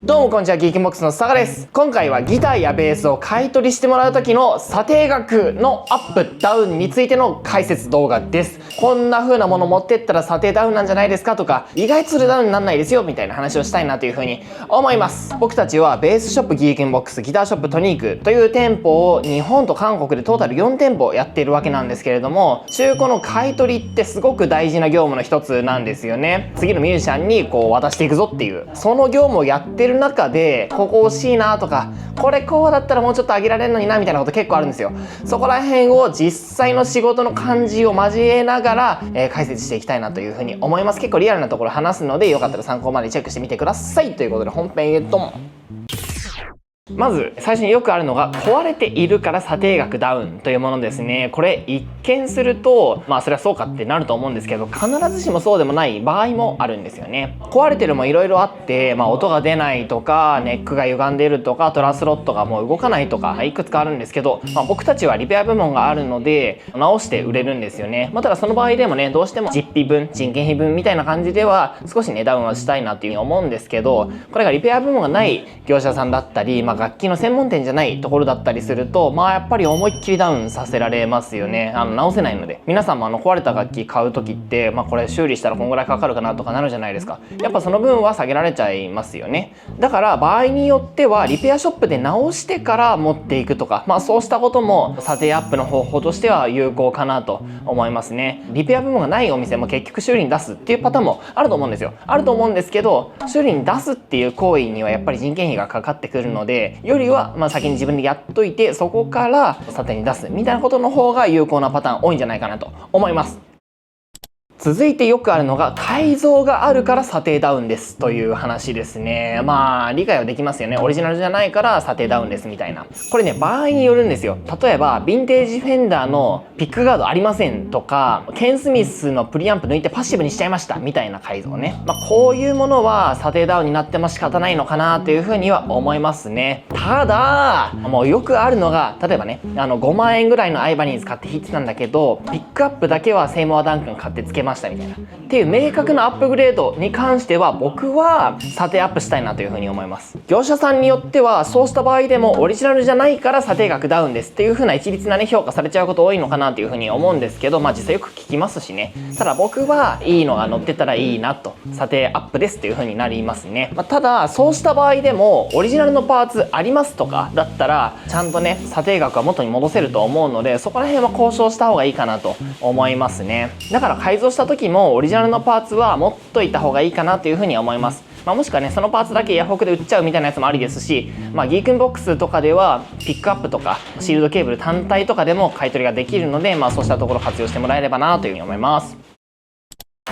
どうもこんにちは、ギークボックスの佐賀です。今回はギターやベースを買い取りしてもらう時の査定額のアップダウンについての解説動画です。こんな風なもの持ってったら査定ダウンなんじゃないですかとか、意外とそれダウンになんないですよみたいな話をしたいなという風に思います。僕たちはベースショップギークボックス、ギターショップトニークという店舗を日本と韓国でトータル4店舗やっているわけなんですけれども、中古の買い取りってすごく大事な業務の一つなんですよね。次のミュージシャンにこう渡していくぞっていう、その業務をやってる中でここ惜しいなとか、これこうだったらもうちょっと上げられるのになみたいなこと結構あるんですよ。そこら辺を実際の仕事の感じを交えながら、解説していきたいなというふうに思います。結構リアルなところ話すので、よかったら参考までチェックしてみてくださいということで、本編へとも。まず最初によくあるのが、壊れているから査定額ダウンというものですね。これ一見するとそれはそうかってなると思うんですけど、必ずしもそうでもない場合もあるんですよね。壊れてるもいろいろあって、音が出ないとか、ネックが歪んでいるとか、トラスロットがもう動かないとか、いくつかあるんですけど、僕たちはリペア部門があるので直して売れるんですよね。ただその場合でもね、どうしても実費分、人件費分みたいな感じでは少しねダウンはしたいなっていうふうに思うんですけど、これがリペア部門がない業者さんだったり、楽器の専門店じゃないところだったりすると、やっぱり思いっきりダウンさせられますよね。直せないので。皆さんも壊れた楽器買う時って、これ修理したらこんぐらいかかるかなとかなるじゃないですか。やっぱその分は下げられちゃいますよね。だから場合によってはリペアショップで直してから持っていくとか、そうしたことも査定アップの方法としては有効かなと思いますね。リペア部門がないお店も結局修理に出すっていうパターンもあると思うんですよ。あると思うんですけど、修理に出すっていう行為にはやっぱり人件費がかかってくるので、よりは先に自分でやっといて、そこから査定に出すみたいなことの方が有効なパターン多いんじゃないかなと思います。続いてよくあるのが、改造があるから査定ダウンですという話ですね。理解はできますよね。オリジナルじゃないから査定ダウンですみたいな。これね、場合によるんですよ。例えばヴィンテージフェンダーのピックガードありませんとか、ケンスミスのプリアンプ抜いてパッシブにしちゃいましたみたいな改造ね。こういうものは査定ダウンになっても仕方ないのかなというふうには思いますね。ただもうよくあるのが、例えばね、5万円ぐらいのアイバニーズ買って弾いてたんだけど、ピックアップだけはセイモアダンカン買ってつけましたみたいなっていう明確なアップグレードに関しては、僕は査定アップしたいなというふうに思います。業者さんによってはそうした場合でもオリジナルじゃないから査定額ダウンですっていう風な一律なね評価されちゃうこと多いのかなというふうに思うんですけど、実際よく聞きますしね。ただ僕はいいのが乗ってたらいいなと、査定アップですっていう風になりますね。ただそうした場合でもオリジナルのパーツありますとかだったら、ちゃんとね査定額は元に戻せると思うので、そこら辺は交渉した方がいいかなと思いますね。だから改造した時もオリジナルのパーツは持っといた方がいいかなというふうに思います。もしくはね、そのパーツだけヤフオクで売っちゃうみたいなやつもありですし、ギークンボックスとかではピックアップとかシールドケーブル単体とかでも買い取りができるので、そうしたところ活用してもらえればなというふうに思います。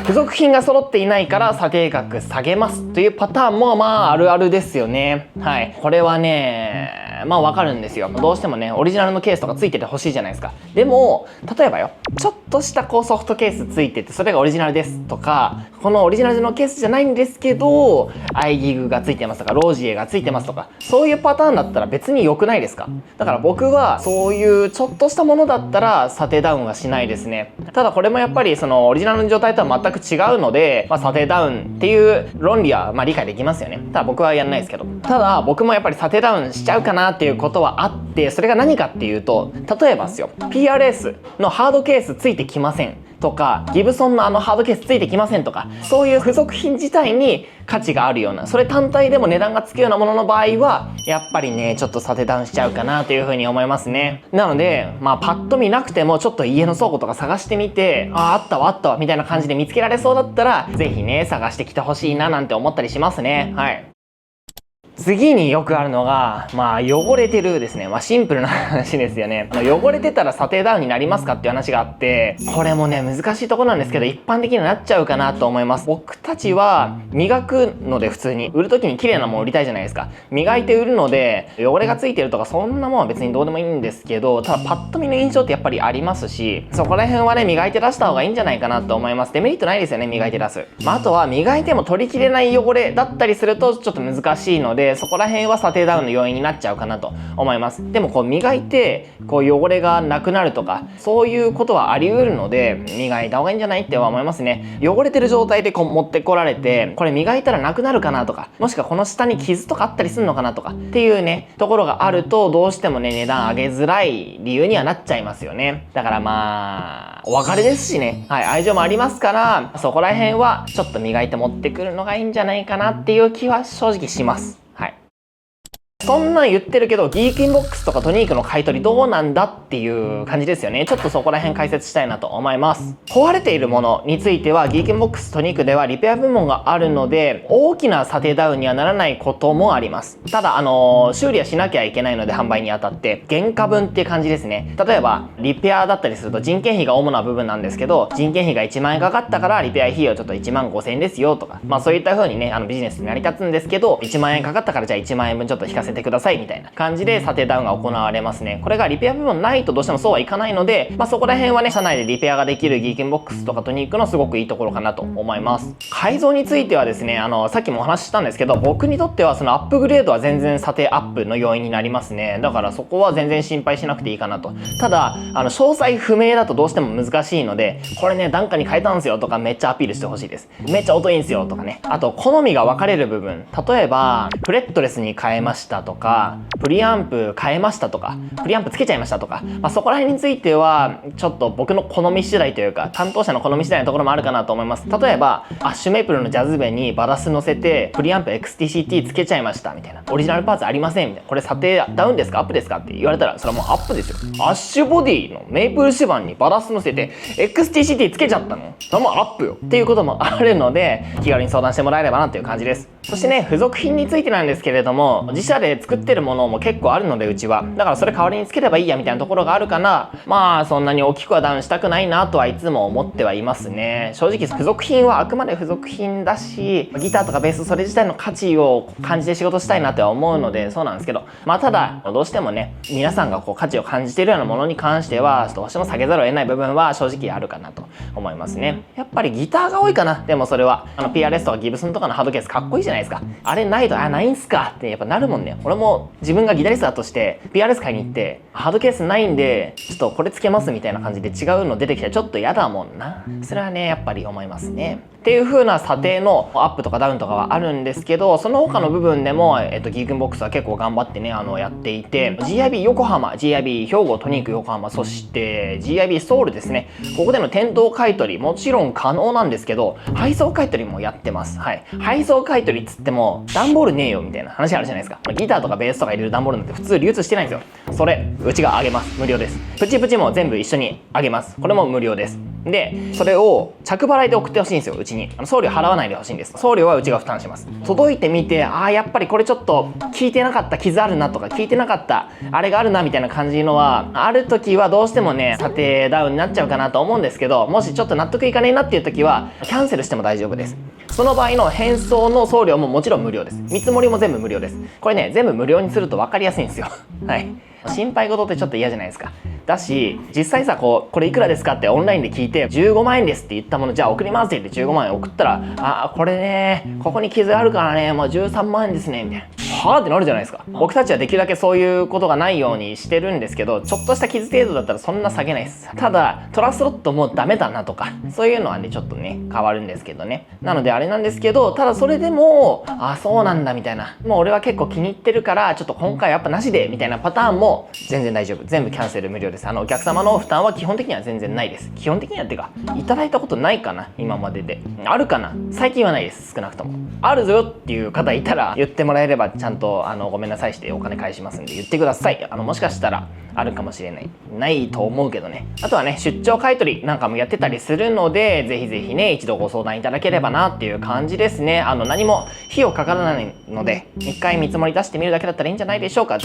付属品が揃っていないから査定額下げますというパターンもあるあるですよね。はい、これはねわかるんですよ。どうしてもねオリジナルのケースとかついててほしいじゃないですか。でも例えばよ、ちょっとしたソフトケースついててそれがオリジナルですとか、このオリジナルのケースじゃないんですけどアイギグがついてますとか、ロージエがついてますとか、そういうパターンだったら別に良くないですか。だから僕はそういうちょっとしたものだったら査定ダウンはしないですね。ただこれもやっぱりそのオリジナルの状態とは全く違うので、査定ダウンっていう論理は理解できますよね。ただ僕はやんないですけど、ただ僕もやっぱり査定ダウンしちゃうかなっていうことはあって、それが何かっていうと、例えばですよ、 PRS のハードケースついてきませんとか、ギブソンのハードケースついてきませんとか、そういう付属品自体に価値があるような、それ単体でも値段がつくようなものの場合はやっぱりねちょっと査定ダウンしちゃうかなというふうに思いますね。なのでパッと見なくてもちょっと家の倉庫とか探してみて、あったわあったわみたいな感じで見つけられそうだったら、ぜひね探してきてほしいななんて思ったりしますね。はい。次によくあるのが、汚れてるですね。シンプルな話ですよね。汚れてたら査定ダウンになりますかっていう話があって、これもね難しいところなんですけど、一般的にはなっちゃうかなと思います。僕たちは磨くので、普通に売る時に綺麗なもの売りたいじゃないですか。磨いて売るので汚れがついてるとかそんなもんは別にどうでもいいんですけど、ただパッと見の印象ってやっぱりありますし、そこら辺はね磨いて出した方がいいんじゃないかなと思います。デメリットないですよね、磨いて出す。あとは磨いても取りきれない汚れだったりするとちょっと難しいので、で、そこら辺は査定ダウンの要因になっちゃうかなと思います。でもこう磨いてこう汚れがなくなるとか、そういうことはあり得るので、磨いた方がいいんじゃないっては思いますね。汚れてる状態でこう持ってこられて、これ磨いたらなくなるかなとか、もしくはこの下に傷とかあったりするのかなとかっていうね、ところがあると、どうしてもね、値段上げづらい理由にはなっちゃいますよね。だからまあ、お別れですしね。はい、愛情もありますから、そこら辺はちょっと磨いて持ってくるのがいいんじゃないかなっていう気は正直します。はい。そんなん言ってるけど、ギークインボックスとかトニークの買い取りどうなんだっていう感じですよね。ちょっとそこら辺解説したいなと思います。壊れているものについては、ギークインボックストニークではリペア部門があるので、大きな査定ダウンにはならないこともあります。ただ、修理はしなきゃいけないので、販売にあたって、原価分っていう感じですね。例えば、リペアだったりすると人件費が主な部分なんですけど、人件費が1万円かかったから、リペア費用ちょっと1万5千円ですよとか、まあそういった風にね、ビジネスに成り立つんですけど、1万円かかったからじゃあ1万円分ちょっと引かせてくださいみたいな感じで査定ダウンが行われますね。これがリペア部門ないとどうしてもそうはいかないので、まあそこら辺はね、社内でリペアができるギークインボックスとかトニークのすごくいいところかなと思います。改造についてはですね、さっきもお話ししたんですけど、僕にとってはそのアップグレードは全然査定アップの要因になりますね。だからそこは全然心配しなくていいかなと。ただ、詳細不明だとどうしても難しいので、これね、段階に変えたんですよとかめっちゃアピールしてほしいです。めっちゃ音いいんですよとかね。あと、好みが分かれる部分。例えば、フレットレスに変えましたとか、プリアンプ変えましたとか、プリアンプつけちゃいましたとか、まあ、そこら辺については、ちょっと僕の好み次第というか、担当者の好み次第のところもあるかなと思います。例えば、アッシュメイプルのジャズベにバラス乗せて、プリアンプ XTCT つけちゃいましたみたいな。オリジナルパーツありませんみたいな。これ査定ダウンですかアップですかって言われたら、それはもうアップですよ。アッシュボディのメイプル指板にバラス乗せて、XTCT つけちゃったの？それもアップよ。っていうこともあるので、気軽に相談してもらえればなっていう感じです。そしてね、付属品についてなんですけれども、自社で作ってるものも結構あるので、うちは。だからそれ代わりにつければいいやみたいなところがあるかな。まあ、そんなに大きくはダウンしたくないなとはいつも思ってはいますね。正直、付属品はあくまで付属品だし、ギターとかベースそれ自体の価値を感じて仕事したいなとは思うので、そうなんですけど。まあ、ただ、どうしてもね、皆さんがこう価値を感じているようなものに関しては、どうしても下げざるを得ない部分は正直あるかなと思いますね。やっぱりギターが多いかな。でもそれは、PRS とかギブソンとかのハードケースかっこいいじゃないですか。あれないと、ないんすかってやっぱなるもんね。俺も自分がギタリストだとして PRS 買いに行って、ハードケースないんで、ちょっとこれつけますみたいな感じで違うの出てきたらちょっと嫌だもんな。それはね、やっぱり思いますね。っていう風な査定のアップとかダウンとかはあるんですけど、その他の部分でも、ギークンボックスは結構頑張ってね、やっていて、GIB 横浜、GIB 兵庫、トニーク横浜、そして GIB ソウルですね。ここでの店頭買取、もちろん可能なんですけど、配送買取もやってます。はい。配送買取っつっても、段ボールねえよみたいな話あるじゃないですか。ギターとかベースとか入れる段ボールなんて普通流通してないんですよ。それ、うちがあげます。無料です。プチプチも全部一緒にあげます。これも無料です。で、それを着払いで送ってほしいんですよ、うちに。送料払わないでほしいんです。送料はうちが負担します。届いてみて、やっぱりこれちょっと聞いてなかった傷あるなとか、聞いてなかったあれがあるなみたいな感じのは、ある時はどうしてもね、査定ダウンになっちゃうかなと思うんですけど、もしちょっと納得いかねえなっていう時は、キャンセルしても大丈夫です。その場合の返送の送料ももちろん無料です。見積もりも全部無料です。これね、全部無料にすると分かりやすいんですよ。はい。心配事ってちょっと嫌じゃないですか。だし、実際さ、これいくらですかってオンラインで聞いて、15万円ですって言ったもの、じゃあ送りますって言って15万円送ったら、これね、ここに傷あるからね、もう13万円ですね、みたいな。はぁってなるじゃないですか。僕たちはできるだけそういうことがないようにしてるんですけど、ちょっとした傷程度だったらそんな下げないです。ただ、トラスロットもうダメだなとか、そういうのはね、ちょっとね、変わるんですけどね。なのであれなんですけど、ただそれでも、そうなんだみたいな。もう俺は結構気に入ってるから、ちょっと今回やっぱなしで、みたいなパターンも全然大丈夫。全部キャンセル無料です。お客様の負担は基本的には全然ないです。基本的にはっていうか、いただいたことないかな、今までで。あるかな、最近はないです。少なくとも。あるぞよっていう方いたら、言ってもらえれば、ちゃんと、ごめんなさいしてお金返しますんで言ってください。もしかしたらあるかもしれない。ないと思うけどね。あとはね、出張買取なんかもやってたりするので、ぜひぜひね、一度ご相談いただければなっていう感じですね。何も費用かからないので、一回見積もり出してみるだけだったらいいんじゃないでしょうか。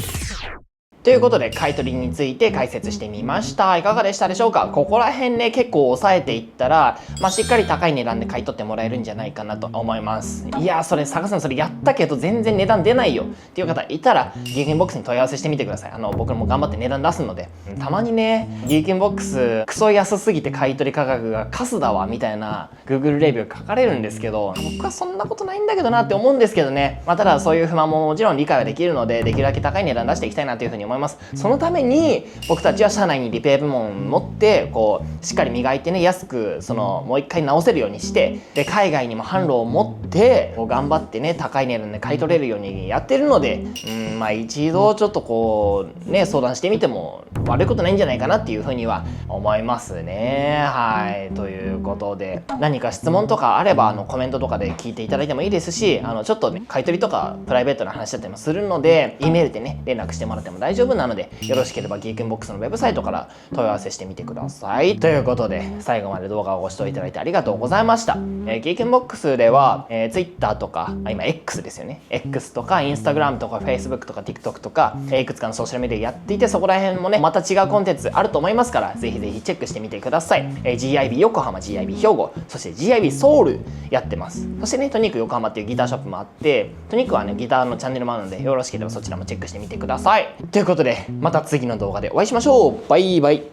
ということで買い取りについて解説してみました。いかがでしたでしょうか。ここら辺ね結構抑えていったら、しっかり高い値段で買い取ってもらえるんじゃないかなと思います。いやそれ坂さんそれやったけど全然値段出ないよっていう方いたらギークンボックスに問い合わせしてみてください。僕も頑張って値段出すので、たまにねギークンボックスクソ安すぎて買い取り価格がカスだわみたいな Google レビュー書かれるんですけど、僕はそんなことないんだけどなって思うんですけどね。ただそういう不満ももちろん理解はできるので、できるだけ高い値段出していきたいなというふうに思います。そのために僕たちは社内にリペア部門を持ってこうしっかり磨いてね、安くもう一回直せるようにして、で海外にも販路を持ってこう頑張ってね高い値段で買い取れるようにやってるので、一度ちょっとこうね相談してみても悪いことないんじゃないかなっていうふうには思いますね。はいということで、何か質問とかあればコメントとかで聞いていただいてもいいですし、ちょっとね買い取りとかプライベートな話だったりもするので E メールでね連絡してもらっても大丈夫なので、よろしければギークンボックスのウェブサイトから問い合わせしてみてください。ということで最後まで動画をご視聴いただいてありがとうございました。ギークンボックスでは、Twitter とか今 X ですよね、 X とか Instagram とか Facebook とか TikTok とか、いくつかのソーシャルメディアやっていて、そこら辺もねまた違うコンテンツあると思いますから、ぜひぜひチェックしてみてください。GIB 横浜、 GIB 兵庫、そして GIB ソウルやってます。そしてねトニック横浜っていうギターショップもあって、トニックはねギターのチャンネルもあるので、よろしければそちらもチェックしてみてください。ということでまた次の動画でお会いしましょう。バイバイ。